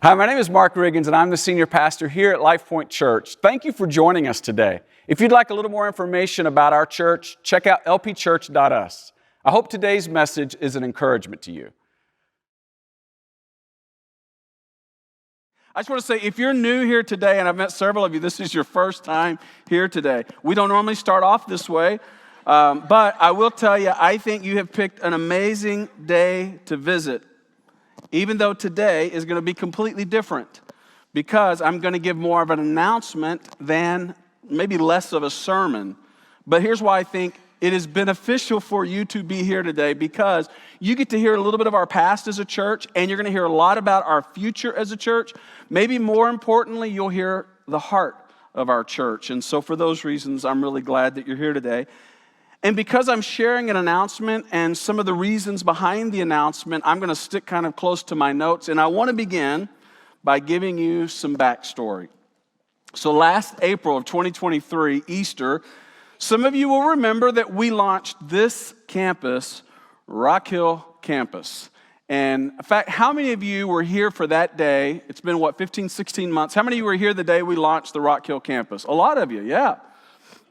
Hi, my name is Mark Riggins, and I'm the senior pastor here at LifePoint Church. Thank you for joining us today. If you'd like a little more information about our church, check out lpchurch.us. I hope today's message is an encouragement to you. I just want to say, if you're new here today, and I've met several of you, this is your first time here today. We don't normally start off this way, but I will tell you, I think you have picked an amazing day to visit. Even though today is going to be completely different, because I'm going to give more of an announcement than maybe less of a sermon. But here's why I think it is beneficial for you to be here today, because you get to hear a little bit of our past as a church, and you're going to hear a lot about our future as a church. Maybe more importantly, you'll hear the heart of our church. And so for those reasons, I'm really glad that you're here today. And because I'm sharing an announcement and some of the reasons behind the announcement, I'm going to stick kind of close to my notes. And I want to begin by giving you some backstory. So last April of 2023, Easter, some of you will remember that we launched this campus, Rock Hill Campus. And in fact, how many of you were here for that day? It's been, 15, 16 months. How many of you were here the day we launched the Rock Hill Campus? A lot of you, yeah.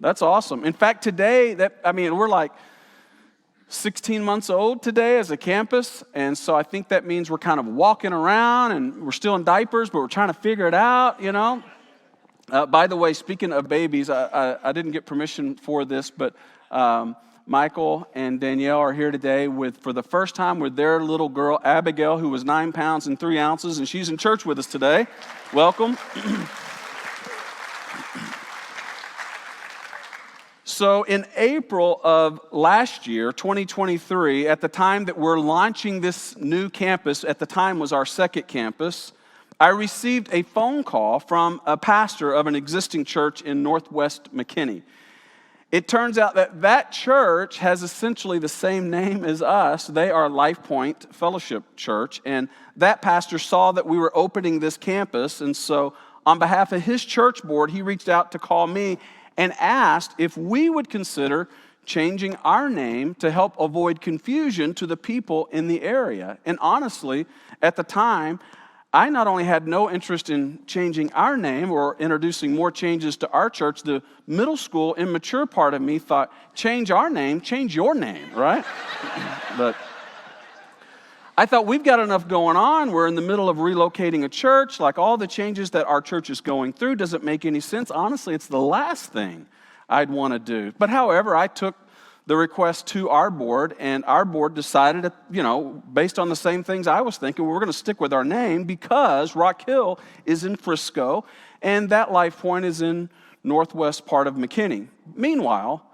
That's awesome. In fact, today, we're like 16 months old today as a campus, and so I think that means we're kind of walking around, and we're still in diapers, but we're trying to figure it out, you know. By the way, speaking of babies, I didn't get permission for this, but Michael and Danielle are here today for the first time with their little girl, Abigail, who was 9 pounds and 3 ounces, and she's in church with us today. Welcome. So in April of last year, 2023, at the time that we're launching this new campus, at the time was our second campus, I received a phone call from a pastor of an existing church in Northwest McKinney. It turns out that church has essentially the same name as us. They are LifePoint Fellowship Church, and that pastor saw that we were opening this campus, and so on behalf of his church board, he reached out to call me and asked if we would consider changing our name to help avoid confusion to the people in the area. And honestly, at the time, I not only had no interest in changing our name or introducing more changes to our church, the middle school immature part of me thought, change our name, change your name, right? But I thought, we've got enough going on. We're in the middle of relocating a church. Like, all the changes that our church is going through doesn't make any sense. Honestly, it's the last thing I'd want to do. But however, I took the request to our board, and our board decided, based on the same things I was thinking, we're going to stick with our name because Rock Hill is in Frisco, and that LifePoint is in northwest part of McKinney. Meanwhile,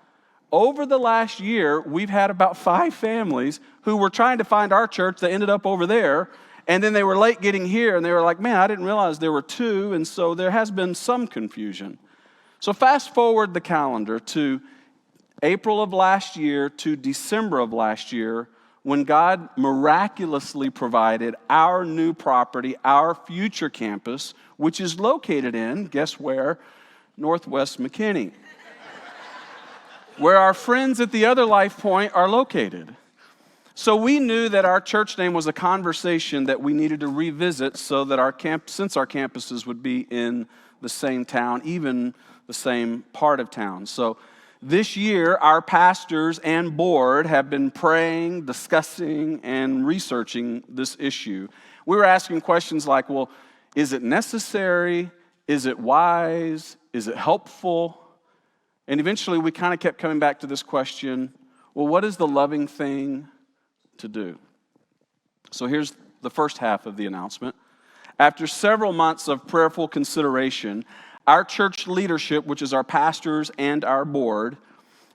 over the last year, we've had about 5 families who were trying to find our church. They ended up over there, and then they were late getting here, and they were like, man, I didn't realize there were 2, and so there has been some confusion. So fast forward the calendar to April of last year to December of last year, when God miraculously provided our new property, our future campus, which is located in, guess where? Northwest McKinney, where our friends at the other LifePoint are located. So we knew that our church name was a conversation that we needed to revisit, so that since our campuses would be in the same town, even the same part of town. So this year, our pastors and board have been praying, discussing, and researching this issue. We were asking questions like, well, is it necessary? Is it wise? Is it helpful? And eventually, we kind of kept coming back to this question, well, what is the loving thing to do? So here's the first half of the announcement. After several months of prayerful consideration, our church leadership, which is our pastors and our board,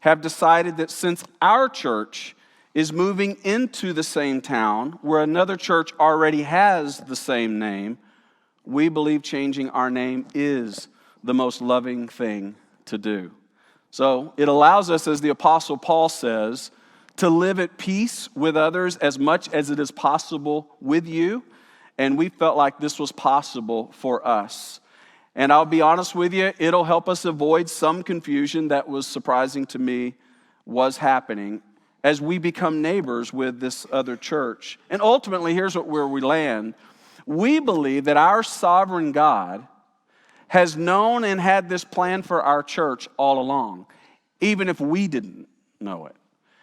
have decided that since our church is moving into the same town where another church already has the same name, we believe changing our name is the most loving thing to do. So it allows us, as the Apostle Paul says, to live at peace with others as much as it is possible with you. And we felt like this was possible for us. And I'll be honest with you, it'll help us avoid some confusion that was surprising to me was happening as we become neighbors with this other church. And ultimately, here's where we land. We believe that our sovereign God has known and had this plan for our church all along, even if we didn't know it.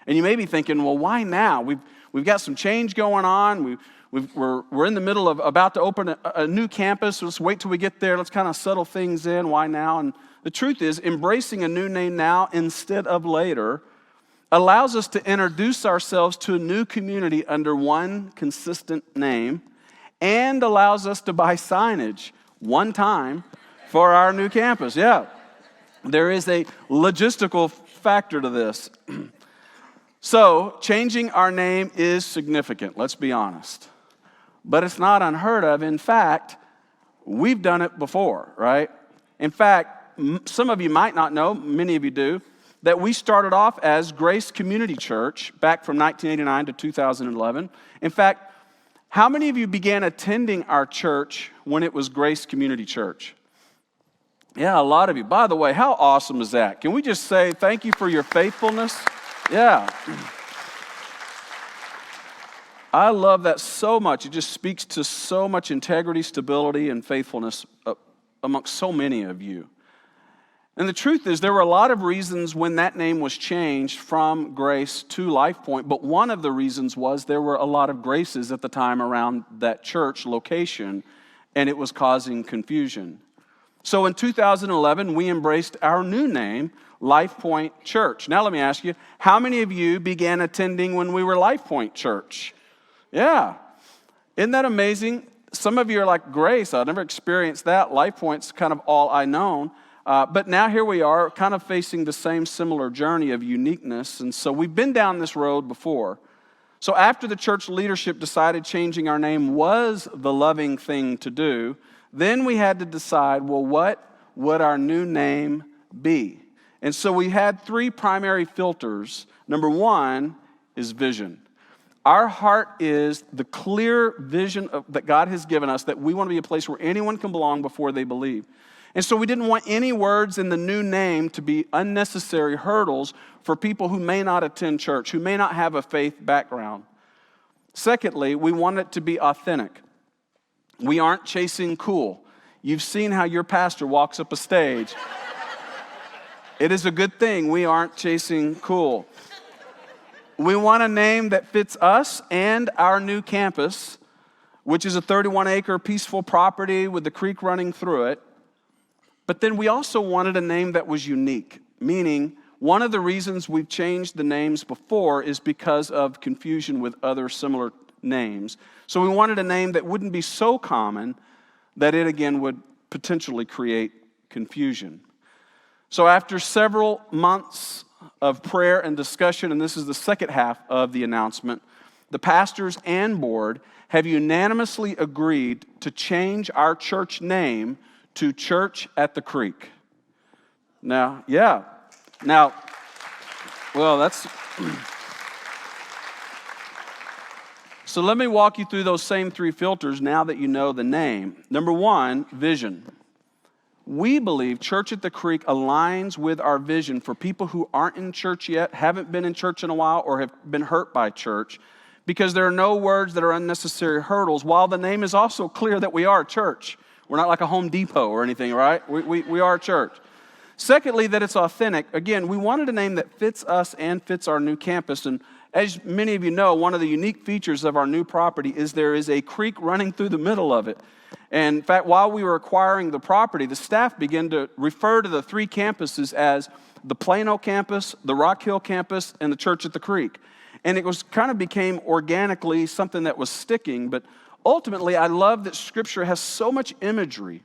And you may be thinking, well, why now? We've got some change going on. We're in the middle of about to open a new campus. Let's wait till we get there. Let's kind of settle things in. Why now? And the truth is, embracing a new name now instead of later allows us to introduce ourselves to a new community under one consistent name and allows us to buy signage one time for our new campus. Yeah, there is a logistical factor to this. So, changing our name is significant, let's be honest. But it's not unheard of. In fact, we've done it before, right? In fact, some of you might not know, many of you do, that we started off as Grace Community Church back from 1989 to 2011. In fact, how many of you began attending our church when it was Grace Community Church? Yeah, a lot of you. By the way, how awesome is that? Can we just say thank you for your faithfulness? Yeah. I love that so much. It just speaks to so much integrity, stability, and faithfulness amongst so many of you. And the truth is, there were a lot of reasons when that name was changed from Grace to LifePoint, but one of the reasons was there were a lot of graces at the time around that church location, and it was causing confusion. So in 2011, we embraced our new name, LifePoint Church. Now let me ask you, how many of you began attending when we were LifePoint Church? Yeah. Isn't that amazing? Some of you are like, Grace, I've never experienced that. LifePoint's kind of all I know. But now here we are, kind of facing the same similar journey of uniqueness. And so we've been down this road before. So after the church leadership decided changing our name was the loving thing to do, then we had to decide, well, what would our new name be? And so we had three primary filters. Number one is vision. Our heart is the clear vision that God has given us, that we want to be a place where anyone can belong before they believe. And so we didn't want any words in the new name to be unnecessary hurdles for people who may not attend church, who may not have a faith background. Secondly, we want it to be authentic. We aren't chasing cool. You've seen how your pastor walks up a stage. It is a good thing we aren't chasing cool. We want a name that fits us and our new campus, which is a 31-acre peaceful property with the creek running through it. But then we also wanted a name that was unique, meaning one of the reasons we've changed the names before is because of confusion with other similar names. So we wanted a name that wouldn't be so common that it, again, would potentially create confusion. So after several months of prayer and discussion, and this is the second half of the announcement, the pastors and board have unanimously agreed to change our church name to Church at the Creek. Now, yeah. Now, well, that's... So let me walk you through those same three filters now that you know the name. Number one, vision. We believe Church at the Creek aligns with our vision for people who aren't in church yet, haven't been in church in a while, or have been hurt by church, because there are no words that are unnecessary hurdles, while the name is also clear that we are a church. We're not like a Home Depot or anything, right? We are a church. Secondly, that it's authentic. Again, we wanted a name that fits us and fits our new campus. And as many of you know, one of the unique features of our new property is there is a creek running through the middle of it. And in fact, while we were acquiring the property, the staff began to refer to the three campuses as the Plano campus, the Rock Hill campus, and the Church at the Creek. And it was kind of became organically something that was sticking. But ultimately, I love that Scripture has so much imagery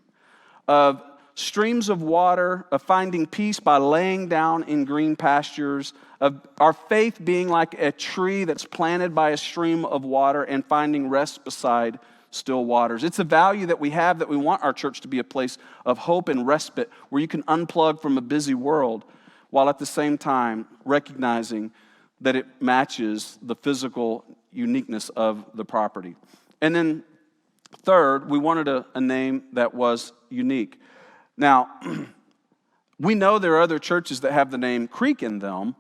of streams of water, of finding peace by laying down in green pastures, of our faith being like a tree that's planted by a stream of water and finding rest beside still waters. It's a value that we have, that we want our church to be a place of hope and respite where you can unplug from a busy world while at the same time recognizing that it matches the physical uniqueness of the property. And then third, we wanted a name that was unique. Now, we know there are other churches that have the name Creek in them,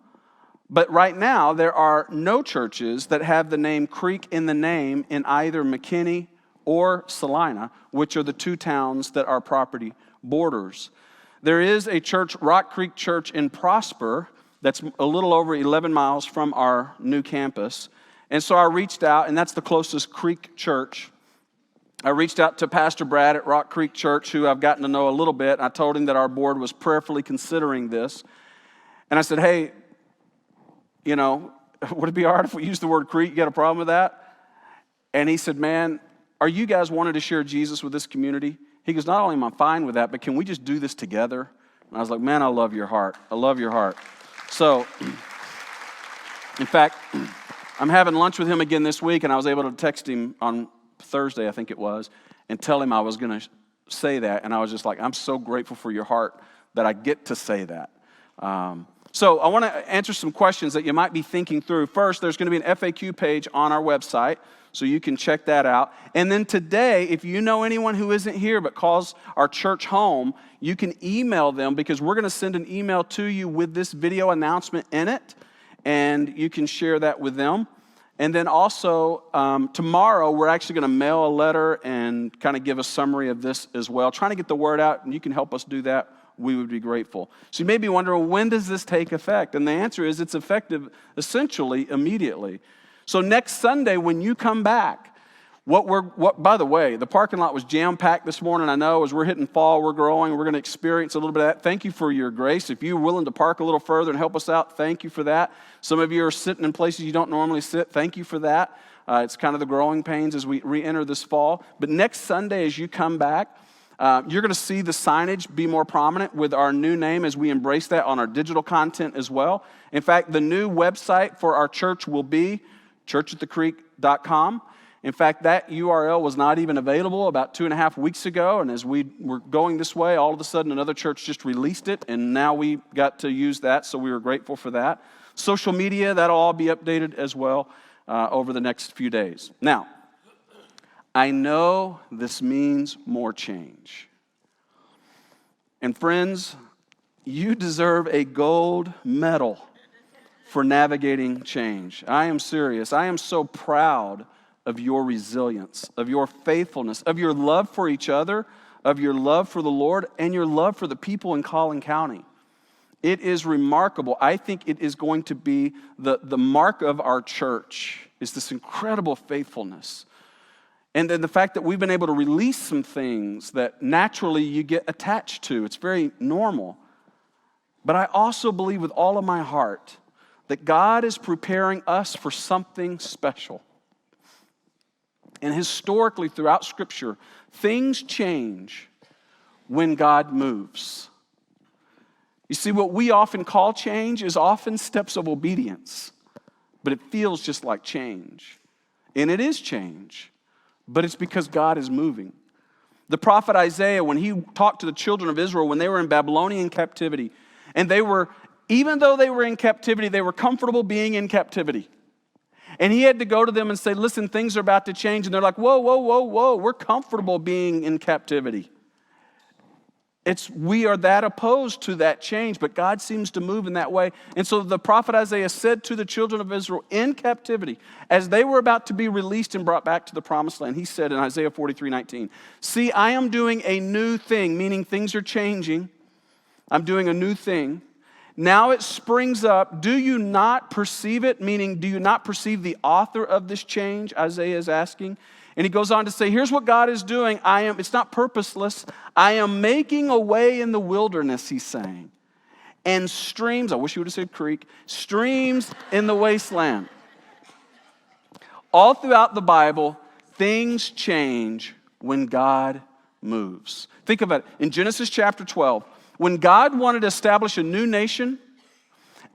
but right now there are no churches that have the name Creek in the name in either McKinney or Salina, which are the two towns that our property borders. There is a church, Rock Creek Church in Prosper, that's a little over 11 miles from our new campus. And so I reached out, and that's the closest Creek church. I reached out to Pastor Brad at Rock Creek Church, who I've gotten to know a little bit. I told him that our board was prayerfully considering this. And I said, hey, would it be all right if we use the word Creek? You got a problem with that? And he said, man, are you guys wanting to share Jesus with this community? He goes, not only am I fine with that, but can we just do this together? And I was like, man, I love your heart. I love your heart. So, in fact, I'm having lunch with him again this week, and I was able to text him on Thursday, I think it was, and tell him I was going to say that. And I was just like, I'm so grateful for your heart that I get to say that. So I want to answer some questions that you might be thinking through. First, there's going to be an FAQ page on our website, so you can check that out. And then today, if you know anyone who isn't here but calls our church home, you can email them, because we're going to send an email to you with this video announcement in it, and you can share that with them. And then also, tomorrow, we're actually going to mail a letter and kind of give a summary of this as well, trying to get the word out, and you can help us do that. We would be grateful. So you may be wondering, when does this take effect? And the answer is it's effective essentially immediately. So next Sunday when you come back, by the way, the parking lot was jam-packed this morning. I know as we're hitting fall, we're growing, we're going to experience a little bit of that. Thank you for your grace. If you're willing to park a little further and help us out, thank you for that. Some of you are sitting in places you don't normally sit. Thank you for that. It's kind of the growing pains as we re-enter this fall. But next Sunday as you come back, you're going to see the signage be more prominent with our new name as we embrace that on our digital content as well. In fact, the new website for our church will be churchatthecreek.com. In fact, that URL was not even available about 2.5 weeks ago, and as we were going this way, all of a sudden another church just released it, and now we got to use that, so we were grateful for that. Social media, that'll all be updated as well over the next few days. Now, I know this means more change. And friends, you deserve a gold medal for navigating change. I am serious. I am so proud of your resilience, of your faithfulness, of your love for each other, of your love for the Lord, and your love for the people in Collin County. It is remarkable. I think it is going to be the mark of our church, is this incredible faithfulness. And then the fact that we've been able to release some things that naturally you get attached to. It's very normal. But I also believe with all of my heart that God is preparing us for something special. And historically throughout Scripture, things change when God moves. You see, what we often call change is often steps of obedience. But it feels just like change. And it is change. But it's because God is moving. The prophet Isaiah, when he talked to the children of Israel when they were in Babylonian captivity, and even though they were in captivity, they were comfortable being in captivity. And he had to go to them and say, listen, things are about to change. And they're like, whoa, whoa, whoa, whoa, we're comfortable being in captivity. We are that opposed to that change, but God seems to move in that way. And so the prophet Isaiah said to the children of Israel in captivity, as they were about to be released and brought back to the promised land, he said in Isaiah 43:19, see, I am doing a new thing, meaning things are changing. I'm doing a new thing. Now it springs up. Do you not perceive it? Meaning, do you not perceive the author of this change? Isaiah is asking. And he goes on to say, here's what God is doing. It's not purposeless. I am making a way in the wilderness, he's saying. And streams, I wish you would have said creek, streams in the wasteland. All throughout the Bible, things change when God moves. Think about it. In Genesis chapter 12, when God wanted to establish a new nation,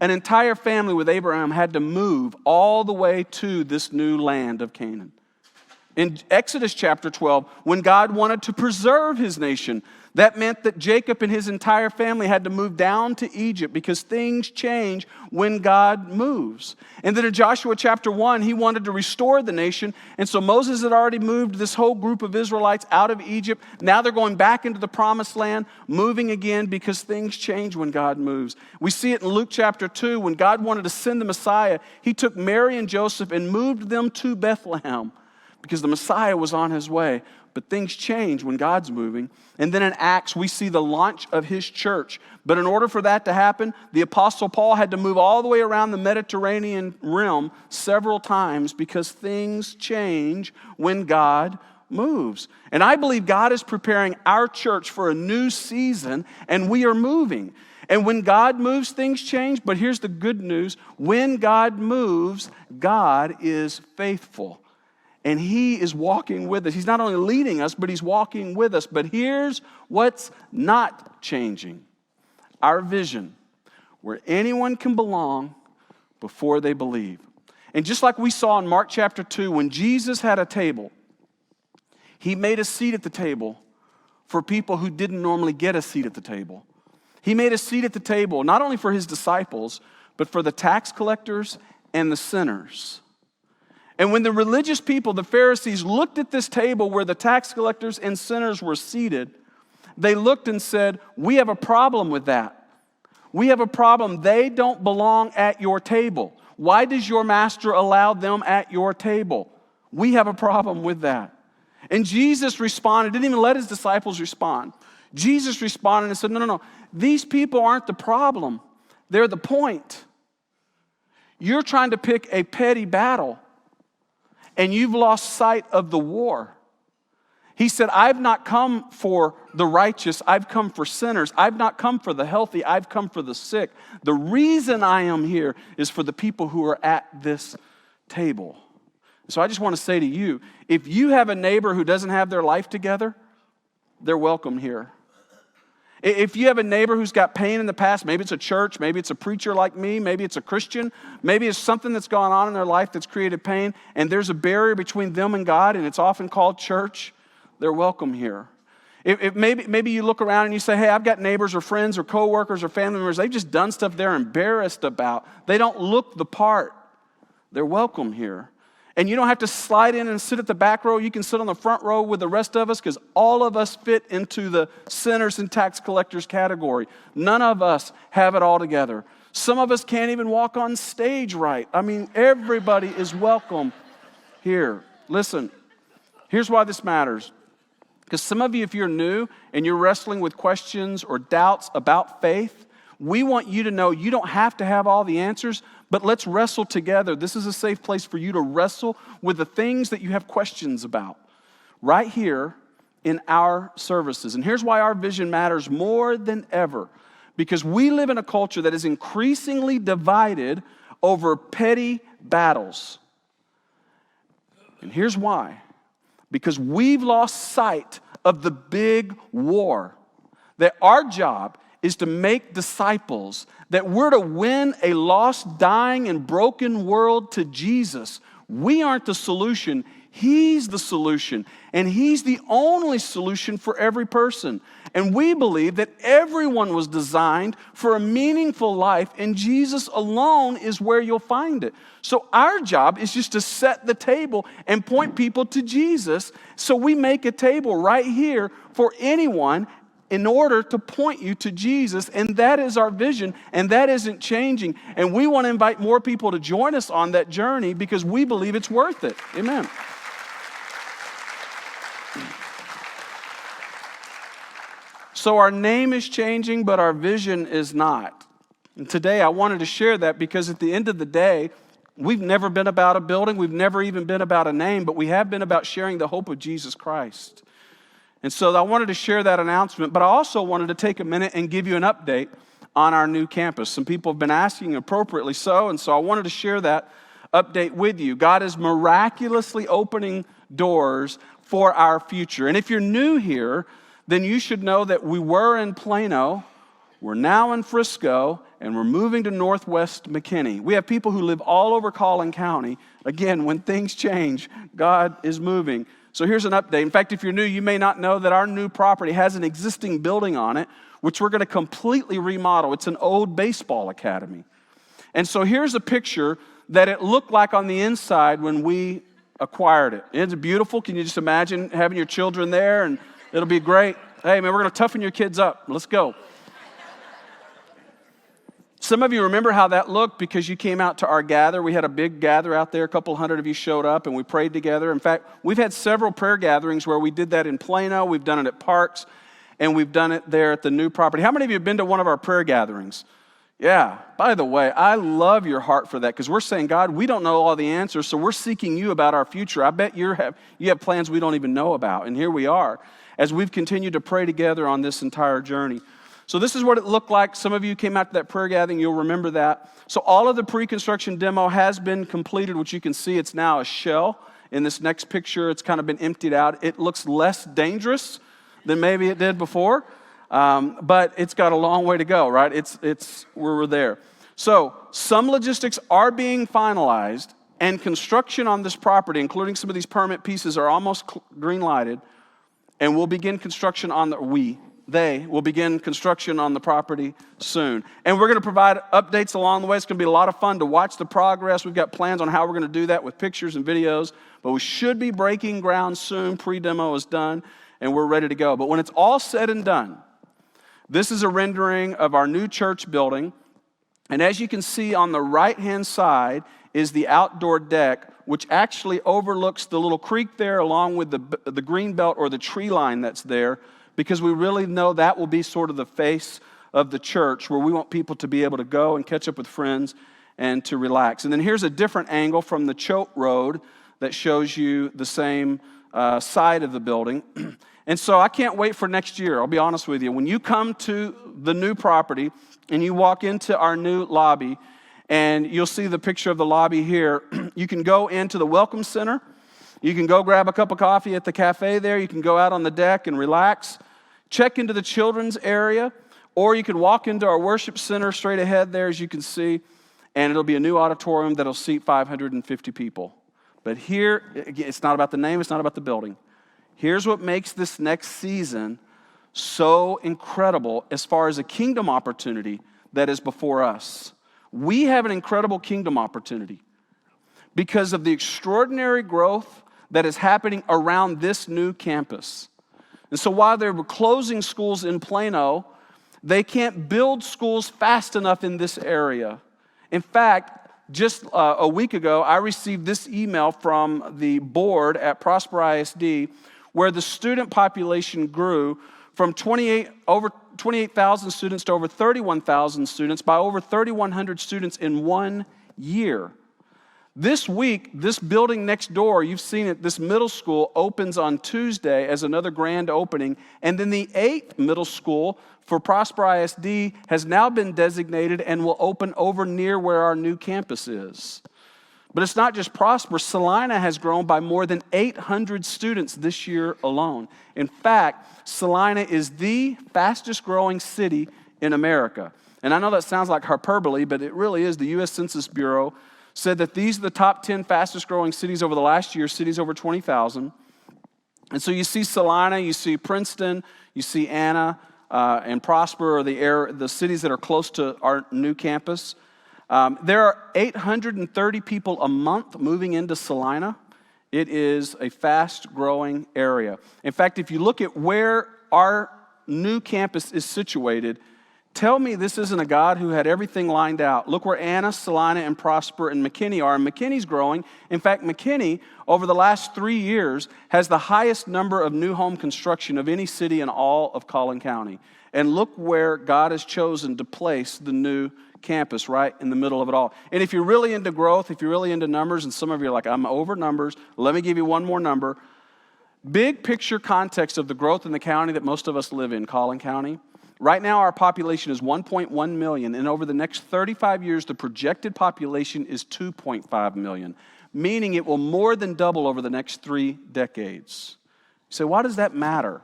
an entire family with Abraham had to move all the way to this new land of Canaan. In Exodus chapter 12, when God wanted to preserve his nation, that meant that Jacob and his entire family had to move down to Egypt because things change when God moves. And then in Joshua chapter 1, he wanted to restore the nation. And so Moses had already moved this whole group of Israelites out of Egypt. Now they're going back into the promised land, moving again because things change when God moves. We see it in Luke chapter 2. When God wanted to send the Messiah, he took Mary and Joseph and moved them to Bethlehem. because the Messiah was on his way. But things change when God's moving. And then in Acts, we see the launch of his church. But in order for that to happen, the Apostle Paul had to move all the way around the Mediterranean realm several times because things change when God moves. And I believe God is preparing our church for a new season, and we are moving. And when God moves, things change. But here's the good news. When God moves, God is faithful. And he is walking with us. He's not only leading us, but he's walking with us. But here's what's not changing. Our vision, where anyone can belong before they believe. And just like we saw in Mark chapter 2, when Jesus had a table, he made a seat at the table for people who didn't normally get a seat at the table. He made a seat at the table, not only for his disciples, but for the tax collectors and the sinners. And when the religious people, the Pharisees, looked at this table where the tax collectors and sinners were seated, they looked and said, we have a problem with that. We have a problem. They don't belong at your table. Why does your master allow them at your table? We have a problem with that. And Jesus responded, didn't even let his disciples respond. Jesus responded and said, no. These people aren't the problem. They're the point. You're trying to pick a petty battle, and you've lost sight of the war. He said, I've not come for the righteous, I've come for sinners. I've not come for the healthy, I've come for the sick. The reason I am here is for the people who are at this table. So I just want to say to you, if you have a neighbor who doesn't have their life together, they're welcome here. If you have a neighbor who's got pain in the past, maybe it's a church, maybe it's a preacher like me, maybe it's a Christian, maybe it's something that's gone on in their life that's created pain, and there's a barrier between them and God, and it's often called church, they're welcome here. If maybe you look around and you say, hey, I've got neighbors or friends or coworkers or family members, they've just done stuff they're embarrassed about. They don't look the part. They're welcome here. And you don't have to slide in and sit at the back row. You can sit on the front row with the rest of us because all of us fit into the sinners and tax collectors category. None of us have it all together. Some of us can't even walk on stage right. I mean, everybody is welcome here. Listen, here's why this matters. Because some of you, if you're new and you're wrestling with questions or doubts about faith, we want you to know you don't have to have all the answers, but let's wrestle together. This is a safe place for you to wrestle with the things that you have questions about right here in our services. And here's why our vision matters more than ever. Because we live in a culture that is increasingly divided over petty battles. And here's why. Because we've lost sight of the big war. That our job is to make disciples, that we're to win a lost, dying, and broken world to Jesus. We aren't the solution. He's the solution. And he's the only solution for every person. And we believe that everyone was designed for a meaningful life, and Jesus alone is where you'll find it. So our job is just to set the table and point people to Jesus. So we make a table right here for anyone in order to point you to Jesus, and that is our vision, and that isn't changing. And we want to invite more people to join us on that journey because we believe it's worth it. Amen. So our name is changing, but our vision is not. And today I wanted to share that because at the end of the day, we've never been about a building, we've never even been about a name, but we have been about sharing the hope of Jesus Christ. And so I wanted to share that announcement, but I also wanted to take a minute and give you an update on our new campus. Some people have been asking, appropriately so, and so I wanted to share that update with you. God is miraculously opening doors for our future. And if you're new here, then you should know that we were in Plano, we're now in Frisco, and we're moving to Northwest McKinney. We have people who live all over Collin County. Again, when things change, God is moving. So here's an update. In fact, if you're new, you may not know that our new property has an existing building on it, which we're going to completely remodel. It's an old baseball academy. And so here's a picture that it looked like on the inside when we acquired it. It's beautiful. Can you just imagine having your children there? And it'll be great. Hey, man, we're going to toughen your kids up. Let's go. Some of you remember how that looked because you came out to our gather. We had a big gather out there. A couple hundred of you showed up, and we prayed together. In fact, we've had several prayer gatherings where we did that in Plano. We've done it at parks, and we've done it there at the new property. How many of you have been to one of our prayer gatherings? Yeah. By the way, I love your heart for that because we're saying, God, we don't know all the answers, so we're seeking you about our future. I bet you have plans we don't even know about, and here we are as we've continued to pray together on this entire journey. So this is what it looked like. Some of you came out to that prayer gathering. You'll remember that. So all of the pre-construction demo has been completed, which you can see it's now a shell. In this next picture, it's kind of been emptied out. It looks less dangerous than maybe it did before, but it's got a long way to go, right? We're there. So some logistics are being finalized, and construction on this property, including some of these permit pieces, are almost green lighted, and we'll begin construction on They will begin construction on the property soon. And we're going to provide updates along the way. It's going to be a lot of fun to watch the progress. We've got plans on how we're going to do that with pictures and videos. But we should be breaking ground soon. Pre-demo is done, and we're ready to go. But when it's all said and done, this is a rendering of our new church building. And as you can see on the right-hand side is the outdoor deck, which actually overlooks the little creek there along with the green belt or the tree line that's there, because we really know that will be sort of the face of the church where we want people to be able to go and catch up with friends and to relax. And then here's a different angle from the Choate Road that shows you the same side of the building. And so I can't wait for next year, I'll be honest with you. When you come to the new property and you walk into our new lobby, and you'll see the picture of the lobby here, you can go into the Welcome Center. You can go grab a cup of coffee at the cafe there. You can go out on the deck and relax. Check into the children's area, or you can walk into our worship center straight ahead there, as you can see, and it'll be a new auditorium that'll seat 550 people. But here, it's not about the name, it's not about the building. Here's what makes this next season so incredible as far as a kingdom opportunity that is before us. We have an incredible kingdom opportunity because of the extraordinary growth that is happening around this new campus. And so while they were closing schools in Plano, they can't build schools fast enough in this area. In fact, just a week ago, I received this email from the board at Prosper ISD where the student population grew from over 28,000 students to over 31,000 students by over 3,100 students in 1 year. This week, this building next door, you've seen it, this middle school opens on Tuesday as another grand opening. And then the 8th middle school for Prosper ISD has now been designated and will open over near where our new campus is. But it's not just Prosper. Salina has grown by more than 800 students this year alone. In fact, Salina is the fastest growing city in America. And I know that sounds like hyperbole, but it really is. The U.S. Census Bureau said that these are the top 10 fastest growing cities over the last year, cities over 20,000. And so you see Salina, you see Princeton, you see Anna, and Prosper are the cities that are close to our new campus. There are 830 people a month moving into Salina. It is a fast-growing area. In fact, if you look at where our new campus is situated, tell me this isn't a God who had everything lined out. Look where Anna, Salina, and Prosper, and McKinney are. And McKinney's growing. In fact, McKinney, over the last 3 years, has the highest number of new home construction of any city in all of Collin County. And look where God has chosen to place the new campus, right in the middle of it all. And if you're really into growth, if you're really into numbers, and some of you are like, I'm over numbers, let me give you one more number. Big picture context of the growth in the county that most of us live in, Collin County. Right now, our population is 1.1 million, and over the next 35 years, the projected population is 2.5 million, meaning it will more than double over the next 3 decades. You say, why does that matter?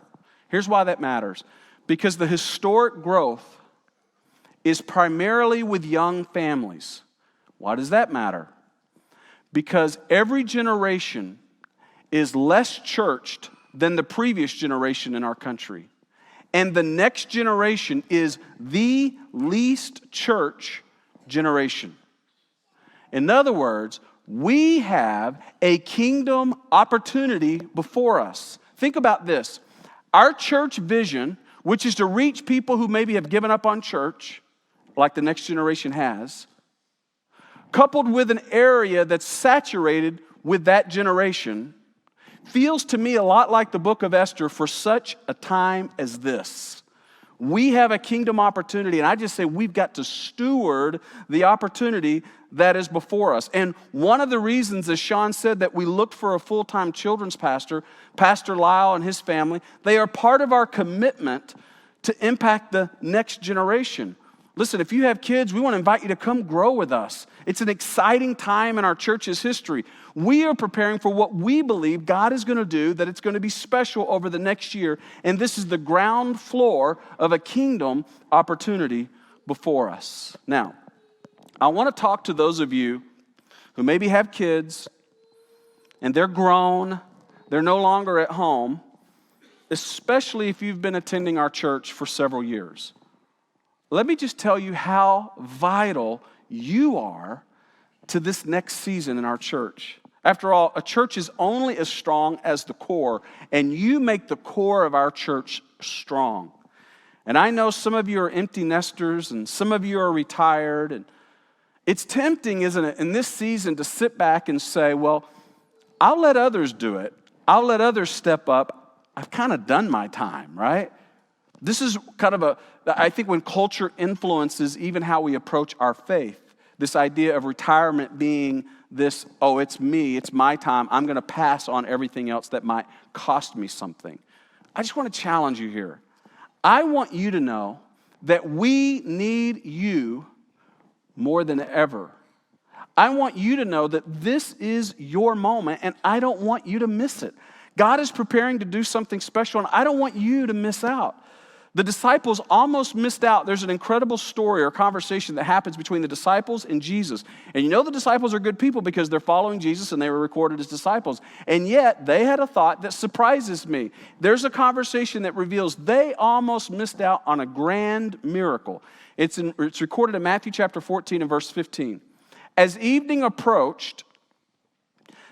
Here's why that matters. Because the historic growth is primarily with young families. Why does that matter? Because every generation is less churched than the previous generation in our country. And the next generation is the least church generation. In other words, we have a kingdom opportunity before us. Think about this. Our church vision, which is to reach people who maybe have given up on church, like the next generation has, coupled with an area that's saturated with that generation, feels to me a lot like the book of Esther for such a time as this. We have a kingdom opportunity, and I just say we've got to steward the opportunity that is before us. And one of the reasons, as Sean said, that we looked for a full-time children's pastor, Pastor Lyle and his family, they are part of our commitment to impact the next generation. Listen, if you have kids, we want to invite you to come grow with us. It's an exciting time in our church's history. We are preparing for what we believe God is going to do, that it's going to be special over the next year. And this is the ground floor of a kingdom opportunity before us. Now, I want to talk to those of you who maybe have kids and they're grown, they're no longer at home, especially if you've been attending our church for several years. Let me just tell you how vital you are to this next season in our church. After all, a church is only as strong as the core, and you make the core of our church strong. And I know some of you are empty nesters, and some of you are retired, and it's tempting, isn't it, in this season to sit back and say, well, I'll let others do it. I'll let others step up. I've kind of done my time, right? This is kind of I think when culture influences even how we approach our faith, this idea of retirement being this, oh, it's me, it's my time, I'm going to pass on everything else that might cost me something. I just want to challenge you here. I want you to know that we need you more than ever. I want you to know that this is your moment, and I don't want you to miss it. God is preparing to do something special, and I don't want you to miss out. The disciples almost missed out. There's an incredible story or conversation that happens between the disciples and Jesus. And you know the disciples are good people because they're following Jesus and they were recorded as disciples. And yet they had a thought that surprises me. There's a conversation that reveals they almost missed out on a grand miracle. It's recorded in Matthew chapter 14 and verse 15. As evening approached,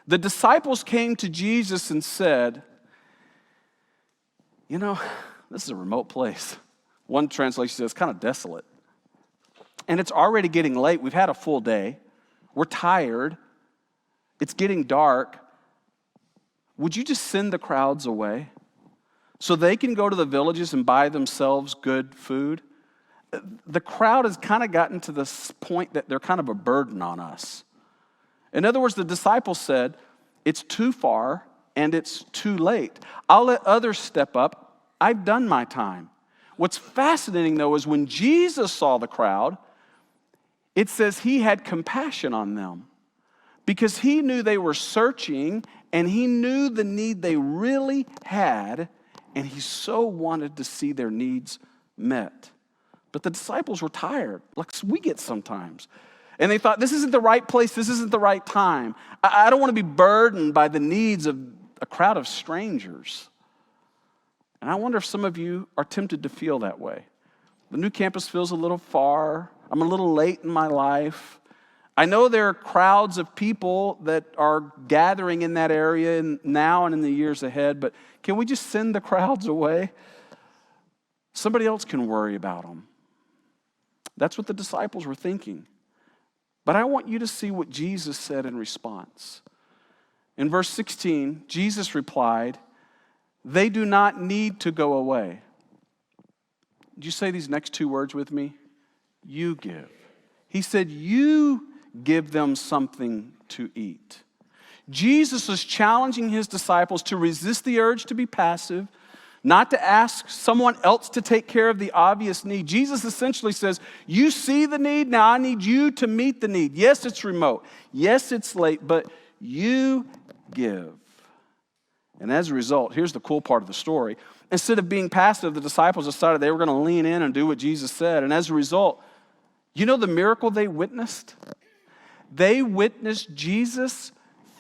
the disciples came to Jesus and said, you know, this is a remote place. One translation says kind of desolate. And it's already getting late. We've had a full day. We're tired. It's getting dark. Would you just send the crowds away so they can go to the villages and buy themselves good food? The crowd has kind of gotten to this point that they're kind of a burden on us. In other words, the disciples said, it's too far and it's too late. I'll let others step up. I've done my time. What's fascinating, though, is when Jesus saw the crowd, it says he had compassion on them because he knew they were searching and he knew the need they really had, and he so wanted to see their needs met. But the disciples were tired, like we get sometimes. And they thought, this isn't the right place, this isn't the right time. I don't want to be burdened by the needs of a crowd of strangers. And I wonder if some of you are tempted to feel that way. The new campus feels a little far. I'm a little late in my life. I know there are crowds of people that are gathering in that area now and in the years ahead, but can we just send the crowds away? Somebody else can worry about them. That's what the disciples were thinking. But I want you to see what Jesus said in response. In verse 16, Jesus replied, they do not need to go away. Did you say these next two words with me? You give. He said, you give them something to eat. Jesus is challenging his disciples to resist the urge to be passive, not to ask someone else to take care of the obvious need. Jesus essentially says, you see the need, now I need you to meet the need. Yes, it's remote. Yes, it's late, but you give. And as a result, here's the cool part of the story. Instead of being passive, the disciples decided they were going to lean in and do what Jesus said. And as a result, you know the miracle they witnessed? They witnessed Jesus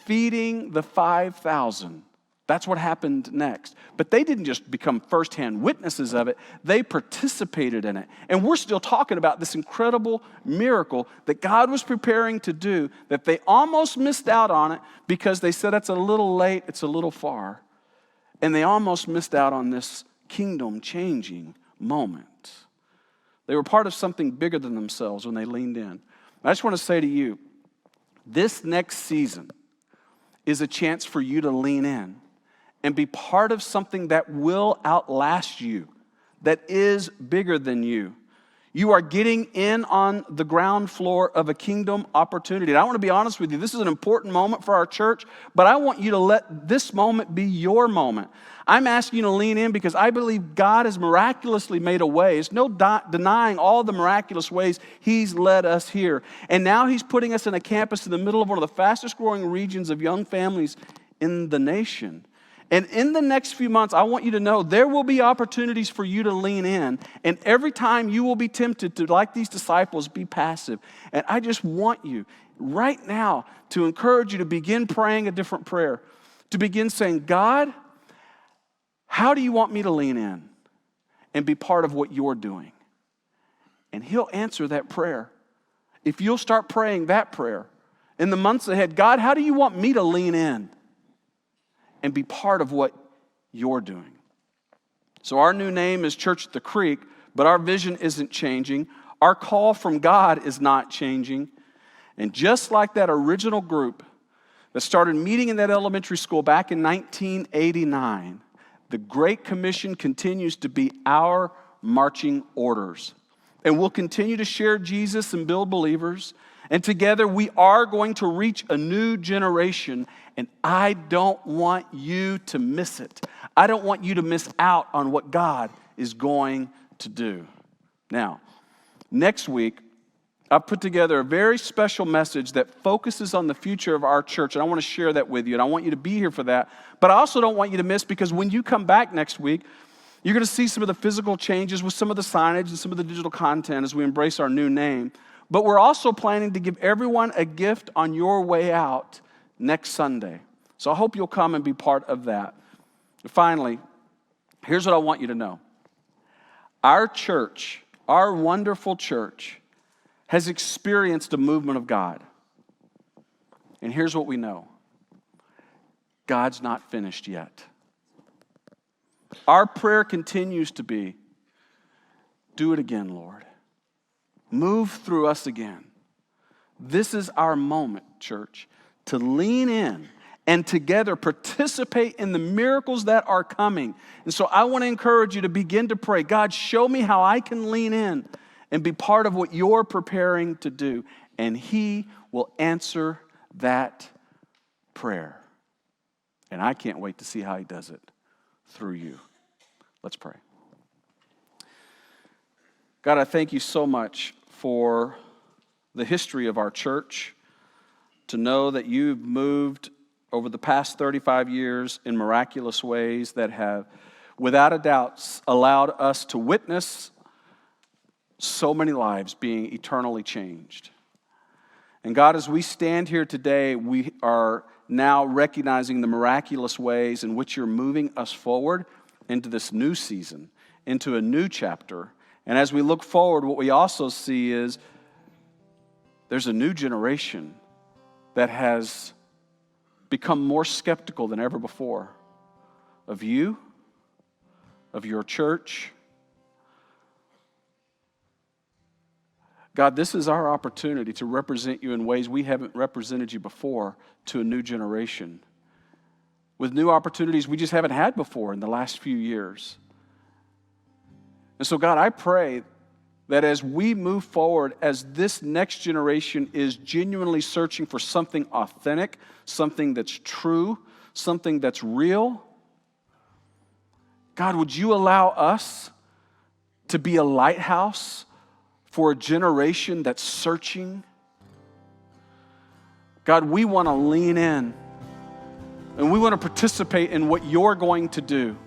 feeding the 5,000. That's what happened next. But they didn't just become firsthand witnesses of it. They participated in it. And we're still talking about this incredible miracle that God was preparing to do, that they almost missed out on it because they said it's a little late, it's a little far. And they almost missed out on this kingdom-changing moment. They were part of something bigger than themselves when they leaned in. I just want to say to you, this next season is a chance for you to lean in and be part of something that will outlast you, that is bigger than you. You are getting in on the ground floor of a kingdom opportunity. And I want to be honest with you, this is an important moment for our church, but I want you to let this moment be your moment. I'm asking you to lean in because I believe God has miraculously made a way. There's no denying all the miraculous ways He's led us here. And now He's putting us in a campus in the middle of one of the fastest growing regions of young families in the nation. And in the next few months, I want you to know there will be opportunities for you to lean in. And every time you will be tempted to, like these disciples, be passive. And I just want you right now to encourage you to begin praying a different prayer. To begin saying, God, how do you want me to lean in and be part of what you're doing? And He'll answer that prayer. If you'll start praying that prayer in the months ahead, God, how do you want me to lean in and be part of what you're doing? So our new name is Church at the Creek, but our vision isn't changing. Our call from God is not changing. And just like that original group that started meeting in that elementary school back in 1989, the Great Commission continues to be our marching orders. And we'll continue to share Jesus and build believers. And together we are going to reach a new generation. And I don't want you to miss it. I don't want you to miss out on what God is going to do. Now, next week, I've put together a very special message that focuses on the future of our church, and I want to share that with you, and I want you to be here for that. But I also don't want you to miss, because when you come back next week, you're going to see some of the physical changes with some of the signage and some of the digital content as we embrace our new name. But we're also planning to give everyone a gift on your way out next Sunday. So I hope you'll come and be part of that. Finally, here's what I want you to know. Our church, our wonderful church, has experienced a movement of God. And here's what we know. God's not finished yet. Our prayer continues to be, do it again, Lord. Move through us again. This is our moment, church, to lean in and together participate in the miracles that are coming. And so I want to encourage you to begin to pray, God, show me how I can lean in and be part of what you're preparing to do. And He will answer that prayer. And I can't wait to see how He does it through you. Let's pray. God, I thank you so much for the history of our church, to know that you've moved over the past 35 years in miraculous ways that have, without a doubt, allowed us to witness so many lives being eternally changed. And God, as we stand here today, we are now recognizing the miraculous ways in which you're moving us forward into this new season, into a new chapter. And as we look forward, what we also see is there's a new generation that has become more skeptical than ever before of you, of your church. God, this is our opportunity to represent you in ways we haven't represented you before to a new generation, with new opportunities we just haven't had before in the last few years. And so, God, I pray that as we move forward, as this next generation is genuinely searching for something authentic, something that's true, something that's real, God, would you allow us to be a lighthouse for a generation that's searching? God, we want to lean in and we want to participate in what you're going to do.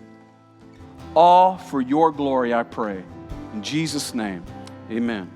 All for your glory, I pray. In Jesus' name, amen.